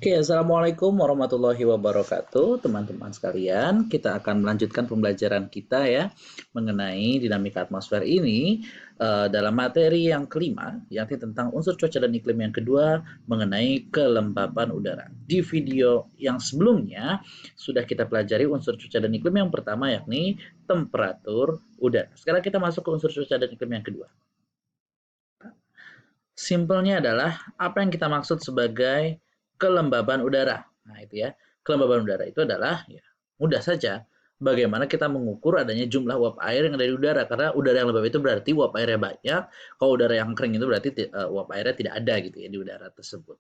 Oke, Assalamualaikum warahmatullahi wabarakatuh, teman-teman sekalian. Kita akan melanjutkan pembelajaran kita ya mengenai dinamika atmosfer ini dalam materi yang kelima, yakni tentang unsur cuaca dan iklim yang kedua mengenai kelembapan udara. Di video yang sebelumnya sudah kita pelajari unsur cuaca dan iklim yang pertama, yakni temperatur udara. Sekarang kita masuk ke unsur cuaca dan iklim yang kedua. Simpelnya adalah apa yang kita maksud sebagai kelembaban udara. Nah, itu ya. Kelembaban udara itu adalah ya, mudah saja bagaimana kita mengukur adanya jumlah uap air yang ada di udara, karena udara yang lembab itu berarti uap airnya banyak. Kalau udara yang kering itu berarti uap airnya tidak ada gitu ya di udara tersebut.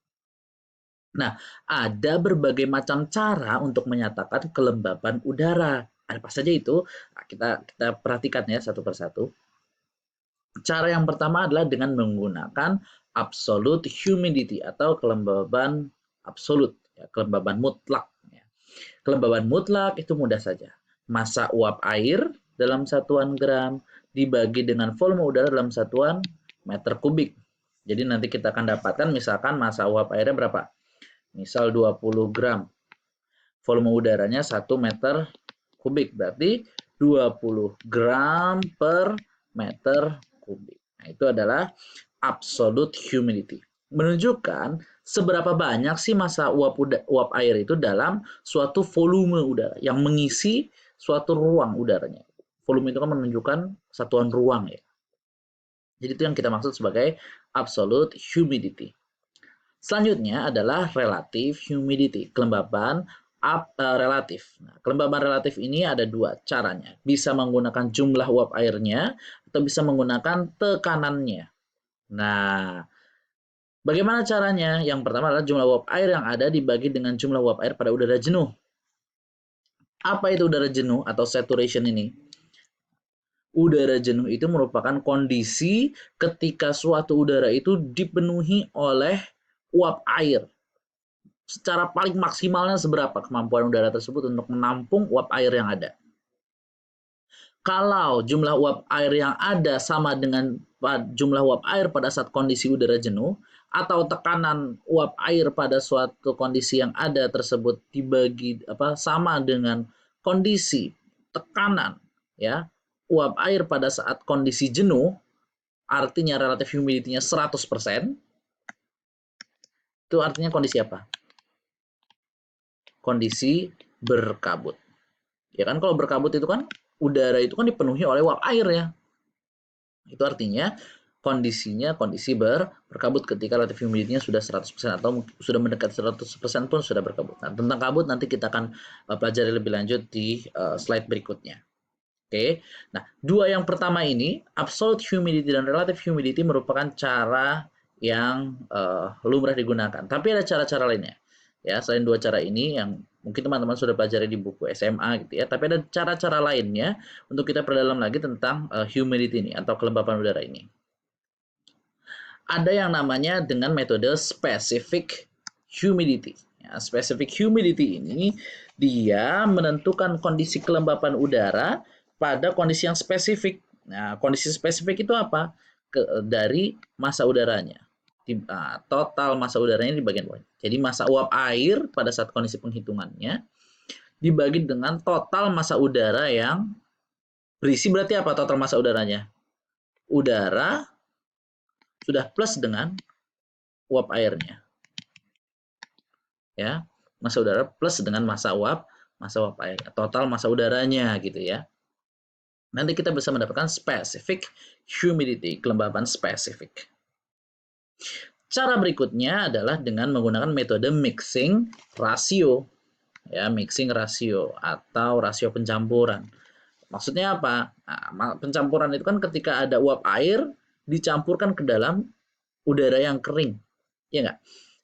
Nah, ada berbagai macam cara untuk menyatakan kelembaban udara. Apa saja itu? Nah, kita perhatikan ya satu persatu. Cara yang pertama adalah dengan menggunakan absolute humidity atau kelembaban absolut, ya, kelembaban mutlak. Ya. Kelembaban mutlak itu mudah saja. Massa uap air dalam satuan gram dibagi dengan volume udara dalam satuan meter kubik. Jadi nanti kita akan dapatkan misalkan massa uap airnya berapa? Misal 20 gram. Volume udaranya 1 meter kubik. Berarti 20 gram per meter kubik. Nah, itu adalah absolute humidity. Menunjukkan seberapa banyak sih massa uap air itu dalam suatu volume udara yang mengisi suatu ruang udaranya. Volume itu kan menunjukkan satuan ruang ya. Jadi itu yang kita maksud sebagai absolute humidity. Selanjutnya adalah relative humidity, kelembaban relatif. Nah, kelembaban relatif ini ada dua caranya. Bisa menggunakan jumlah uap airnya atau bisa menggunakan tekanannya. Nah, bagaimana caranya? Yang pertama adalah jumlah uap air yang ada dibagi dengan jumlah uap air pada udara jenuh. Apa itu udara jenuh atau saturation ini? Udara jenuh itu merupakan kondisi ketika suatu udara itu dipenuhi oleh uap air. Secara paling maksimalnya seberapa kemampuan udara tersebut untuk menampung uap air yang ada. Kalau jumlah uap air yang ada sama dengan jumlah uap air pada saat kondisi udara jenuh, atau tekanan uap air pada suatu kondisi yang ada tersebut dibagi sama dengan kondisi tekanan ya uap air pada saat kondisi jenuh, artinya relative humidity-nya 100%, itu artinya kondisi apa? Kondisi berkabut. Ya kan, kalau berkabut itu kan udara itu kan dipenuhi oleh uap air ya. Itu artinya kondisinya kondisi berkabut ketika relative humidity-nya sudah 100% atau sudah mendekat 100% pun sudah berkabut. Nah, tentang kabut nanti kita akan pelajari lebih lanjut di slide berikutnya. Oke. Nah, dua yang pertama ini, absolute humidity dan relative humidity merupakan cara yang lumrah digunakan. Tapi ada cara-cara lainnya. Ya, selain dua cara ini yang mungkin teman-teman sudah pelajari di buku SMA gitu ya, tapi ada cara-cara lainnya untuk kita perdalam lagi tentang humidity ini atau kelembapan udara ini. Ada yang namanya dengan metode specific humidity. Ya, specific humidity ini dia menentukan kondisi kelembapan udara pada kondisi yang spesifik. Nah, kondisi spesifik itu apa? Dari massa udaranya. Total massa udaranya di bagian bawah. Jadi massa uap air pada saat kondisi penghitungannya dibagi dengan total massa udara yang berisi. Berarti apa total massa udaranya? Udara sudah plus dengan uap airnya. Ya, massa udara plus dengan massa uap air. Total massa udaranya gitu ya. Nanti kita bisa mendapatkan specific humidity, kelembapan spesifik. Cara berikutnya adalah dengan menggunakan metode mixing ratio. Ya, mixing ratio atau rasio pencampuran. Maksudnya apa? Nah, pencampuran itu kan ketika ada uap air dicampurkan ke dalam udara yang kering. Ya enggak?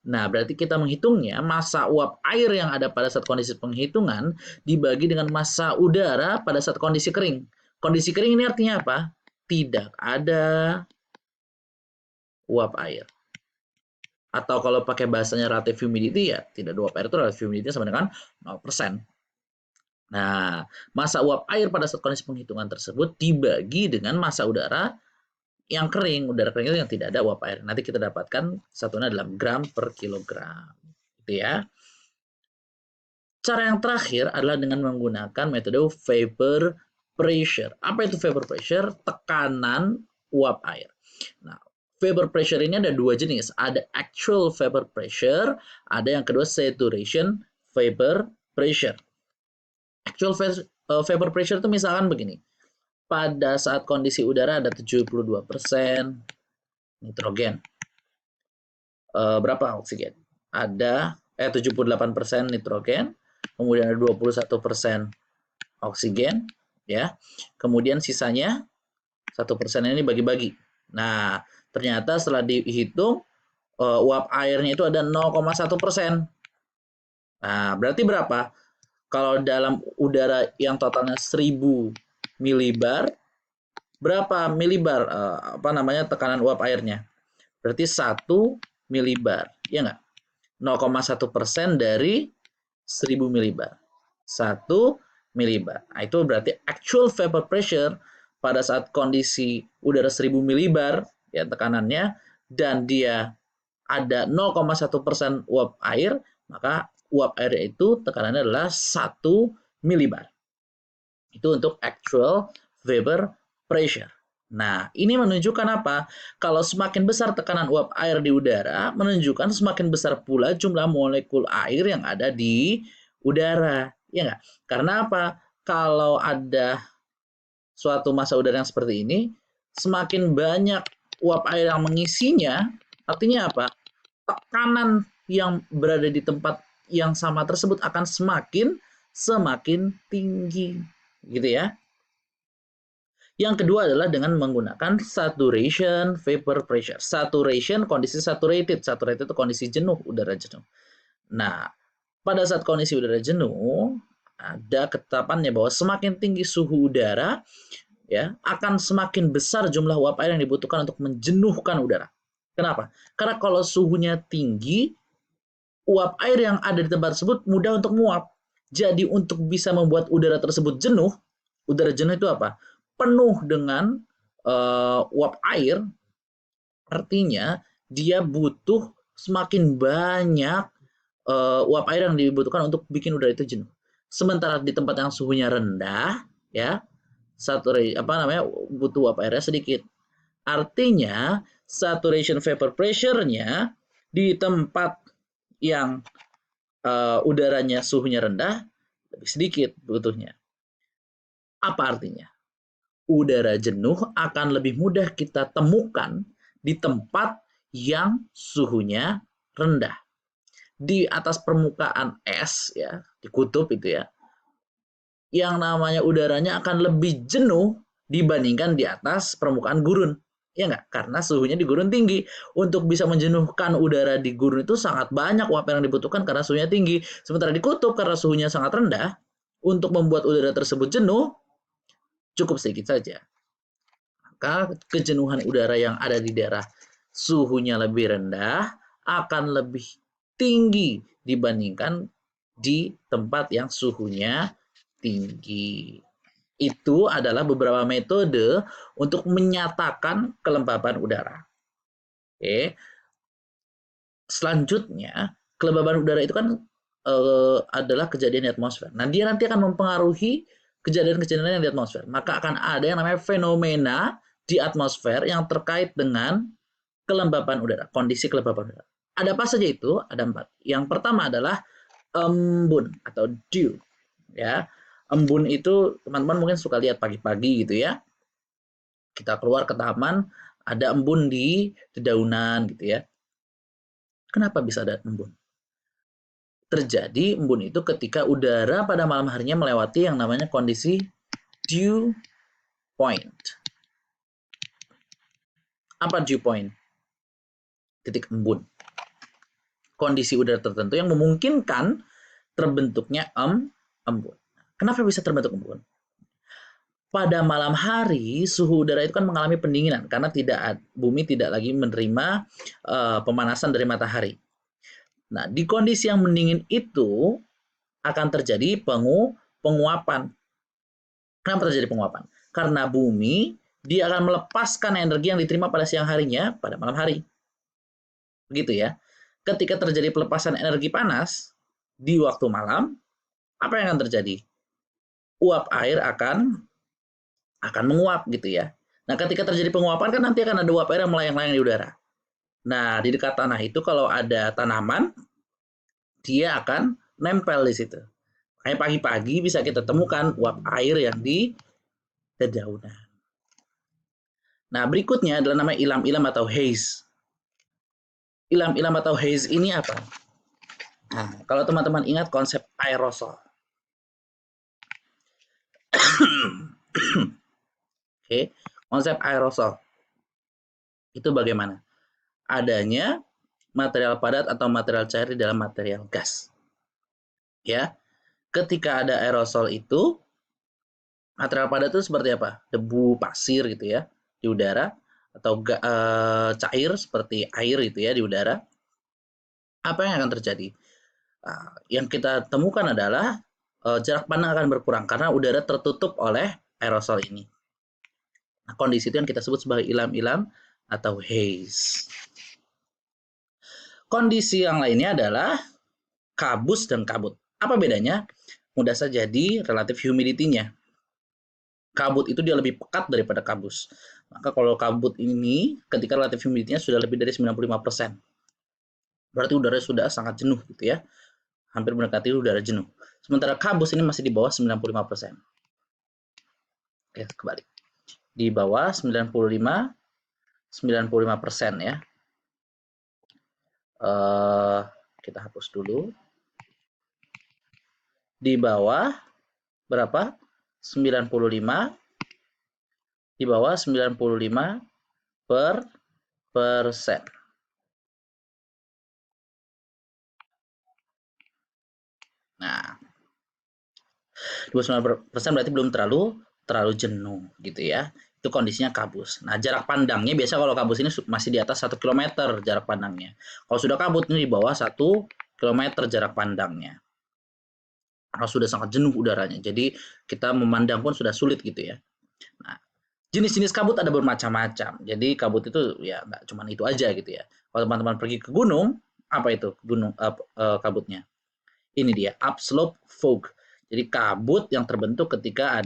Nah, berarti kita menghitungnya massa uap air yang ada pada saat kondisi penghitungan dibagi dengan massa udara pada saat kondisi kering. Kondisi kering ini artinya apa? Tidak ada uap air. Atau kalau pakai bahasanya relative humidity ya tidak ada uap air, itu relative humidity sama dengan 0%. Nah, massa uap air pada saat kondisi penghitungan tersebut dibagi dengan massa udara yang kering. Udara kering itu yang tidak ada uap air. Nanti kita dapatkan satunya dalam gram per kilogram. Itu gitu ya. Cara yang terakhir adalah dengan menggunakan metode vapor pressure. Apa itu vapor pressure? Tekanan uap air. Nah, vapor pressure ini ada dua jenis. Ada actual vapor pressure, ada yang kedua saturation vapor pressure. Actual vapor pressure itu misalkan begini. Pada saat kondisi udara ada 72% nitrogen. Berapa oksigen? Ada 78% nitrogen, kemudian ada 21% oksigen, ya. Kemudian sisanya 1% ini bagi-bagi. Nah, ternyata setelah dihitung uap airnya itu ada 0,1%. Nah, berarti berapa? Kalau dalam udara yang totalnya 1000 milibar, berapa milibar tekanan uap airnya? Berarti 1 milibar, ya nggak? 0,1% dari 1000 milibar. 1 milibar. Nah, itu berarti actual vapor pressure pada saat kondisi udara 1000 milibar ya tekanannya dan dia ada 0,1% uap air, maka uap air itu tekanannya adalah 1 milibar. Itu untuk actual vapor pressure. Nah, ini menunjukkan apa? Kalau semakin besar tekanan uap air di udara, menunjukkan semakin besar pula jumlah molekul air yang ada di udara. Ya nggak? Karena apa? Kalau ada suatu massa udara yang seperti ini, semakin banyak uap air yang mengisinya, artinya apa? Tekanan yang berada di tempat yang sama tersebut akan semakin tinggi. Gitu ya. Yang kedua adalah dengan menggunakan saturation vapor pressure. Saturation kondisi saturated. Saturated itu kondisi jenuh, udara jenuh. Nah, pada saat kondisi udara jenuh, ada ketetapannya bahwa semakin tinggi suhu udara, ya, akan semakin besar jumlah uap air yang dibutuhkan untuk menjenuhkan udara. Kenapa? Karena kalau suhunya tinggi, uap air yang ada di tempat tersebut mudah untuk menguap. Jadi untuk bisa membuat udara tersebut jenuh, udara jenuh itu apa? Penuh dengan uap air, artinya dia butuh semakin banyak uap air yang dibutuhkan untuk bikin udara itu jenuh. Sementara di tempat yang suhunya rendah, ya, butuh uap airnya sedikit. Artinya saturation vapor pressure-nya di tempat yang udaranya suhunya rendah lebih sedikit butuhnya. Apa artinya? Udara jenuh akan lebih mudah kita temukan di tempat yang suhunya rendah. Di atas permukaan es ya, di kutub itu ya, yang namanya udaranya akan lebih jenuh dibandingkan di atas permukaan gurun. Ya nggak? Karena suhunya di gurun tinggi. Untuk bisa menjenuhkan udara di gurun itu sangat banyak uap yang dibutuhkan karena suhunya tinggi. Sementara di kutub karena suhunya sangat rendah, untuk membuat udara tersebut jenuh, cukup sedikit saja. Maka kejenuhan udara yang ada di daerah suhunya lebih rendah akan lebih tinggi dibandingkan di tempat yang suhunya tinggi. Itu adalah beberapa metode untuk menyatakan kelembaban udara. Oke. Selanjutnya, kelembaban udara itu kan adalah kejadian di atmosfer. Nah, dia nanti akan mempengaruhi kejadian-kejadian yang di atmosfer. Maka akan ada yang namanya fenomena di atmosfer yang terkait dengan kelembaban udara, kondisi kelembaban udara. Ada apa saja itu? Ada 4. Yang pertama adalah embun atau dew. Ya, embun itu teman-teman mungkin suka lihat pagi-pagi gitu ya. Kita keluar ke taman, ada embun di dedaunan gitu ya. Kenapa bisa ada embun? Terjadi embun itu ketika udara pada malam harinya melewati yang namanya kondisi dew point. Apa dew point? Titik embun. Kondisi udara tertentu yang memungkinkan terbentuknya embun. Kenapa bisa terbentuk embun? Pada malam hari suhu udara itu kan mengalami pendinginan karena bumi tidak lagi menerima pemanasan dari matahari. Nah, di kondisi yang mendingin itu akan terjadi penguapan. Kenapa terjadi penguapan? Karena bumi dia akan melepaskan energi yang diterima pada siang harinya pada malam hari. Begitu ya. ketika terjadi pelepasan energi panas di waktu malam, apa yang akan terjadi? Uap air akan menguap gitu ya. Nah, ketika terjadi penguapan kan nanti akan ada uap air yang melayang-layang di udara. Nah, di dekat tanah itu kalau ada tanaman, dia akan nempel di situ. Kayak pagi-pagi bisa kita temukan uap air yang di dedaunan. Nah, berikutnya adalah namanya ilam-ilam atau haze. Ilam-ilam atau haze ini apa? Nah, kalau teman-teman ingat konsep aerosol. Oke, konsep aerosol itu bagaimana? Adanya material padat atau material cair di dalam material gas. Ya, ketika ada aerosol itu, material padat itu seperti apa? Debu, pasir gitu ya di udara, atau cair seperti air gitu ya di udara. Apa yang akan terjadi? Yang kita temukan adalah jarak pandang akan berkurang karena udara tertutup oleh aerosol ini. Nah, kondisi itu yang kita sebut sebagai ilam-ilam atau haze. Kondisi yang lainnya adalah kabus dan kabut. Apa bedanya? Mudah saja di relative humidity-nya. Kabut itu dia lebih pekat daripada kabus. Maka kalau kabut ini ketika relative humidity-nya sudah lebih dari 95%. Berarti udara sudah sangat jenuh gitu ya. Hampir mendekati udara jenuh. Sementara kabus ini masih di bawah 95%. Oke, kembali. Di bawah 95% ya. Kita hapus dulu. Di bawah berapa? 95. Di bawah 95%. Nah, 29% berarti belum terlalu jenuh gitu ya. Itu kondisinya kabus. Nah, jarak pandangnya biasa kalau kabus ini masih di atas 1 km jarak pandangnya. Kalau sudah kabut ini di bawah 1 km jarak pandangnya. Karena sudah sangat jenuh udaranya. Jadi kita memandang pun sudah sulit gitu ya. Nah, jenis-jenis kabut ada bermacam-macam. Jadi kabut itu ya nggak cuma itu aja gitu ya. Kalau teman-teman pergi ke gunung, apa itu kabutnya? Ini dia, upslope fog. Jadi kabut yang terbentuk ketika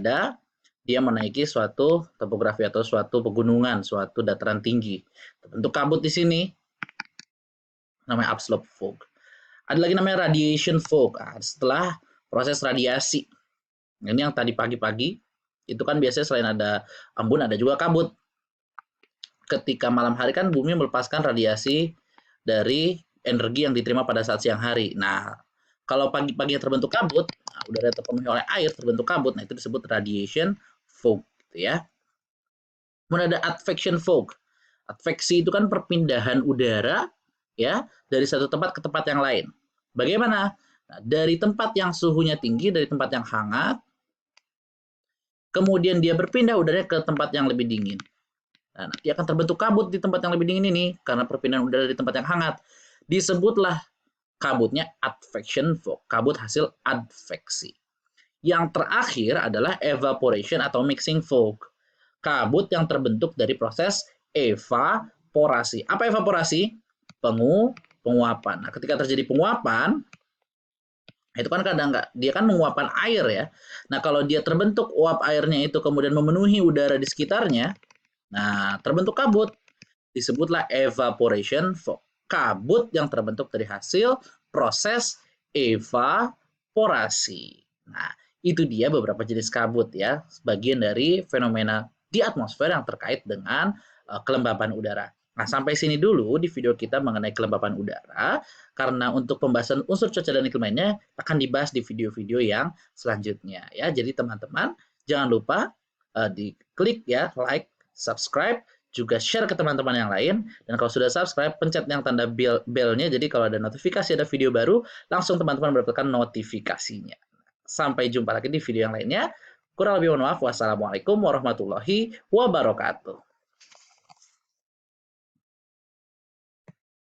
dia menaiki suatu topografi atau suatu pegunungan, suatu dataran tinggi. Terbentuk kabut di sini, namanya upslope fog. Ada lagi namanya radiation fog. Setelah proses radiasi. Ini yang tadi pagi-pagi, itu kan biasanya selain ada embun, ada juga kabut. Ketika malam hari kan bumi melepaskan radiasi dari energi yang diterima pada saat siang hari. Nah, kalau pagi-pagi terbentuk kabut, udara terpenuhi oleh air, terbentuk kabut, nah itu disebut radiation fog, gitu ya. Kemudian ada advection fog. Adveksi itu kan perpindahan udara ya dari satu tempat ke tempat yang lain. Bagaimana? Nah, dari tempat yang suhunya tinggi, dari tempat yang hangat, kemudian dia berpindah udaranya ke tempat yang lebih dingin. Nah, nanti akan terbentuk kabut di tempat yang lebih dingin ini karena perpindahan udara di tempat yang hangat. Disebutlah kabutnya advection fog, kabut hasil adveksi. Yang terakhir adalah evaporation atau mixing fog, kabut yang terbentuk dari proses evaporasi. Apa evaporasi? Penguapan. Nah, ketika terjadi penguapan, itu kan kadang dia kan menguapkan air ya. Nah, kalau dia terbentuk uap airnya itu kemudian memenuhi udara di sekitarnya, nah terbentuk kabut. Disebutlah evaporation fog, kabut yang terbentuk dari hasil proses evaporasi. Nah, itu dia beberapa jenis kabut ya, sebagian dari fenomena di atmosfer yang terkait dengan kelembapan udara. Nah, sampai sini dulu di video kita mengenai kelembapan udara, karena untuk pembahasan unsur cuaca dan iklim lainnya akan dibahas di video-video yang selanjutnya ya. Jadi teman-teman jangan lupa diklik ya, like, subscribe, juga share ke teman-teman yang lain. Dan kalau sudah subscribe, pencet yang tanda bell-nya. Jadi kalau ada notifikasi, ada video baru, langsung teman-teman mendapatkan notifikasinya. Sampai jumpa lagi di video yang lainnya. Kurang lebih mohon maaf. Wassalamualaikum warahmatullahi wabarakatuh.